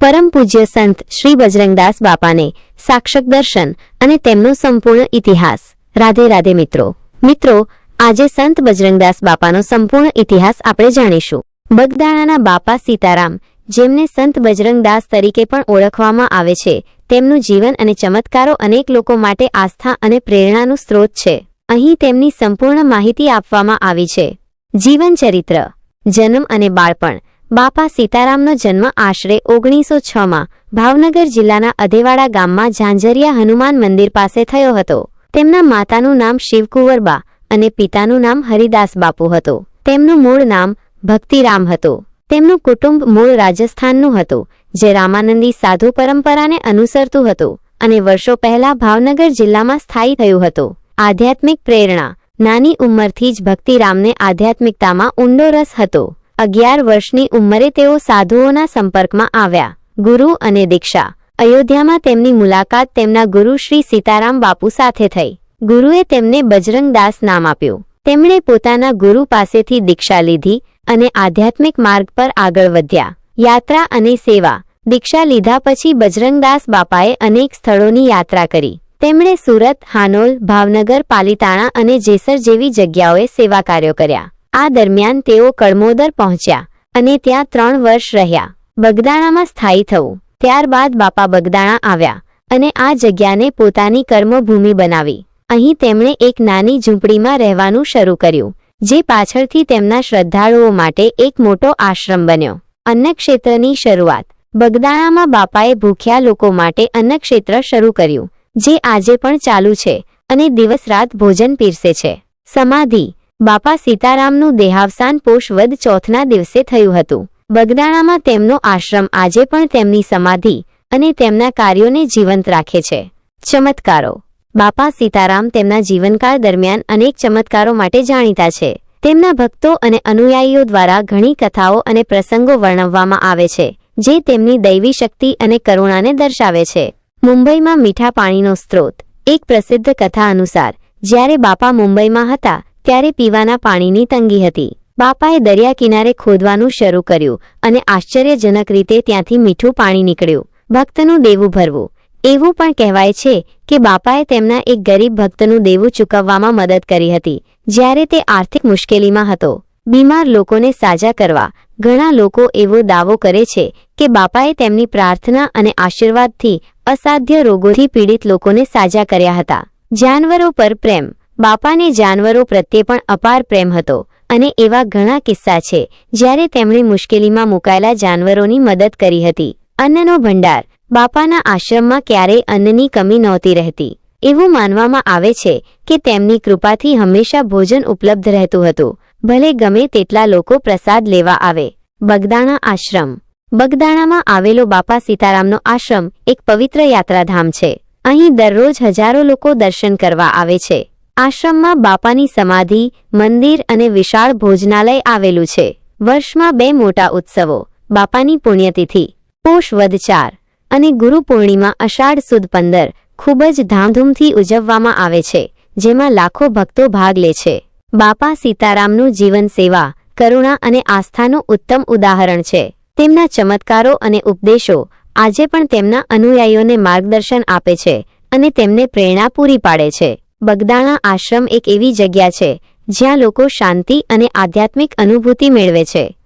પરમ પૂજ્ય સંત શ્રી બજરંગદાસ બાપાને સાક્ષાત દર્શન અને તેમનો સંપૂર્ણ ઇતિહાસ। રાધે રાધે મિત્રો, આજે સંત બજરંગદાસ બાપાનો સંપૂર્ણ ઇતિહાસ આપણે જાણીશું। બગદાણાના બાપા સીતારામ, જેમને સંત બજરંગદાસ તરીકે પણ ઓળખવામાં આવે છે, તેમનું જીવન અને ચમત્કારો અનેક લોકો માટે આસ્થા અને પ્રેરણાનું સ્ત્રોત છે। અહીં તેમની સંપૂર્ણ માહિતી આપવામાં આવી છે। જીવન ચરિત્ર, જન્મ અને બાળપણ। બાપા સીતારામનો જન્મ આશરે 1906માં ભાવનગર જિલ્લાના અધેવાડા ગામમાં ઝાંઝરિયા હનુમાન મંદિર પાસે થયો હતો। તેમના માતાનું નામ શિવકુંવરબા અને પિતાનું નામ હરિદાસ બાપુ હતું। તેમનું મૂળ નામ ભક્તિરામ હતું। તેમનું કુટુંબ મૂળ રાજસ્થાનનું હતું, જે રામાનંદી સાધુ પરંપરાને અનુસરતું હતું અને વર્ષો પહેલા ભાવનગર જિલ્લામાં સ્થાયી થયું હતું। આધ્યાત્મિક પ્રેરણા, નાની ઉંમરથી જ ભક્તિરામને આધ્યાત્મિકતામાં ઊંડો રસ હતો। 11 વર્ષની ઉંમરે તેઓ સાધુઓના સંપર્કમાં આવ્યા। ગુરુ અને દીક્ષા, અયોધ્યામાં તેમની મુલાકાત તેમના ગુરુ શ્રી સીતારામ બાપુ સાથે થઈ। ગુરુએ તેમને બજરંગદાસ નામ આપ્યું। તેમણે પોતાના ગુરુ પાસેથી દીક્ષા લીધી અને આધ્યાત્મિક માર્ગ પર આગળ વધ્યા। યાત્રા અને સેવા, દીક્ષા લીધા પછી બજરંગદાસ બાપાએ અનેક સ્થળોની યાત્રા કરી। તેમણે સુરત, હાનોલ, ભાવનગર, પાલીતાણા અને જેસર જેવી જગ્યાઓએ સેવા કાર્યો કર્યા। આ દરમિયાન તેઓ કડમોદર પહોંચ્યા અને ત્યાં 3 વર્ષ રહ્યા। બગદાણામાં સ્થાયી થવું, ત્યારબાદ બાપા બગદાણા આવ્યા અને આ જગ્યાને પોતાની કર્મભૂમિ બનાવી। અહીં તેમણે એક નાની ઝૂંપડીમાં રહેવાનું શરૂ કર્યું, જે પાછળથી તેમના શ્રદ્ધાળુઓ માટે એક મોટો આશ્રમ બન્યો। અન્નક્ષેત્રની શરૂઆત, બગદાણામાં બાપાએ ભૂખ્યા લોકો માટે અન્નક્ષેત્ર શરૂ કર્યું, જે આજે પણ ચાલુ છે અને દિવસ રાત ભોજન પીરસે છે। સમાધિ, બાપા સીતારામનું દેહાવસાન પોષ વદ ચોથના દિવસે થયું હતું। બગદાણામાં તેમનો આશ્રમ આજે પણ તેમની સમાધિ અને તેમના કાર્યોને જીવંત રાખે છે। ચમત્કારો, બાપા સીતારામ તેમના જીવનકાળ દરમિયાન અનેક ચમત્કારો માટે જાણીતા છે। તેમના ભક્તો અને અનુયાયીઓ દ્વારા ઘણી કથાઓ અને પ્રસંગો વર્ણવવામાં આવે છે, જે તેમની દૈવી શક્તિ અને કરુણાને દર્શાવે છે। મુંબઈમાં મીઠા પાણીનો સ્ત્રોત, એક પ્રસિદ્ધ કથા અનુસાર જ્યારે બાપા મુંબઈમાં હતા ત્યારે પીવાના પાણીની તંગી હતી। બાપાએ દરિયા કિનારે ખોદવાનું શરૂ કર્યું અને આશ્ચર્યજનક રીતે ત્યાંથી મીઠું પાણી નીકળ્યું। ભક્તનું દેવું ભરવું, એવું પણ કહેવાય છે કે બાપાએ તેમના એક ગરીબ ભક્તનું દેવું ચૂકવવામાં મદદ કરી હતી જ્યારે તે આર્થિક મુશ્કેલીમાં હતો। બીમાર લોકોને સાજા કરવા, ઘણા લોકો એવો દાવો કરે છે કે બાપાએ તેમની પ્રાર્થના અને આશીર્વાદથી અસાધ્ય રોગોથી પીડિત લોકોને સાજા કર્યા હતા। જાનવરો પર પ્રેમ, બાપાને જાનવરો પ્રત્યે પણ અપાર પ્રેમ હતો અને એવા ઘણા કિસ્સા છે જ્યારે તેમણે મુશ્કેલીમાં મુકાયેલા જાનવરોની મદદ કરી હતી। અન્નનો ભંડાર, બાપાના આશ્રમમાં ક્યારેય અન્નની કમી નહોતી રહેતી। એવું માનવામાં આવે છે કે તેમની કૃપાથી હંમેશા ભોજન ઉપલબ્ધ રહેતું હતું, ભલે ગમે તેટલા લોકો પ્રસાદ લેવા આવે। બગદાણા આશ્રમ, બગદાણામાં આવેલો બાપા સીતારામનો આશ્રમ એક પવિત્ર યાત્રાધામ છે। અહીં દરરોજ હજારો લોકો દર્શન કરવા આવે છે। આશ્રમમાં બાપાની સમાધિ, મંદિર અને વિશાળ ભોજનાલય આવેલું છે। વર્ષમાં 2 મોટા ઉત્સવો, બાપાની પુણ્યતિથિ પોષ વદ 4 અને ગુરુ પૂર્ણિમા અષાઢ સુદ 15 ખૂબ જ ધામધૂમથી ઉજવવામાં આવે છે, જેમાં લાખો ભક્તો ભાગ લે છે। બાપા સીતારામનું જીવન સેવા, કરુણા અને આસ્થાનું ઉત્તમ ઉદાહરણ છે। તેમના ચમત્કારો અને ઉપદેશો આજે પણ તેમના અનુયાયીઓને માર્ગદર્શન આપે છે અને તેમને પ્રેરણા પૂરી પાડે છે। બગદાણા આશ્રમ એક એવી જગ્યા છે જ્યાં લોકો શાંતિ અને આધ્યાત્મિક અનુભૂતિ મેળવે છે।